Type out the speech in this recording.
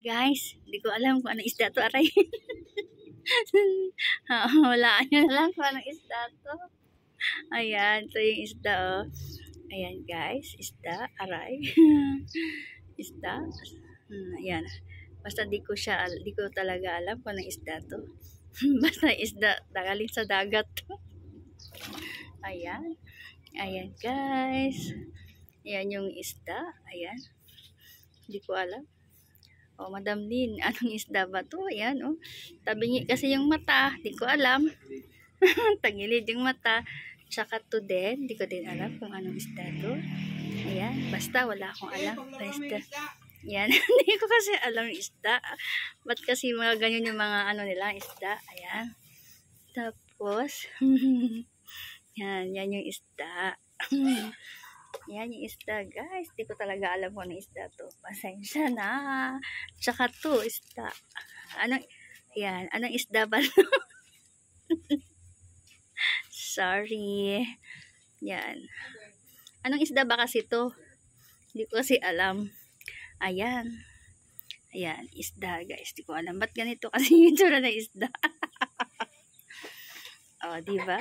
Guys, hindi ko alam kung anong isda to, aray. Wala nyo na lang kung anong isda to. Ayan, ito yung isda, oh. Ayan, guys, isda, aray. Isda. Ayan. Basta di ko talaga alam kung anong isda to. Basta isda, galing sa dagat to. Ayan. Ayan, guys. Ayan yung isda. Ayan. Hindi ko alam. Oh, Madam Lynn, anong isda ba to? Ayan, oh. Tabingi kasi yung mata. Di ko alam. Tagilid yung mata. Tsaka to din. Di ko din alam kung anong isda to. Ayan. Basta wala akong alam. Basta. Ayan. Hindi ko kasi alam yung isda. Ba't kasi mga ganyan yung mga ano nila, isda. Ayan. Tapos, yan yung isda. Yan yung isda, guys. Di ko talaga alam kung ano isda to. Pasensya na. Tsaka to, isda. Anong isda ba to? Sorry. Yan. Anong isda ba kasi to? Di ko kasi alam. Ayan. Ayan, isda, guys. Di ko alam. Ba't ganito kasi yung tsura na isda? O, diba?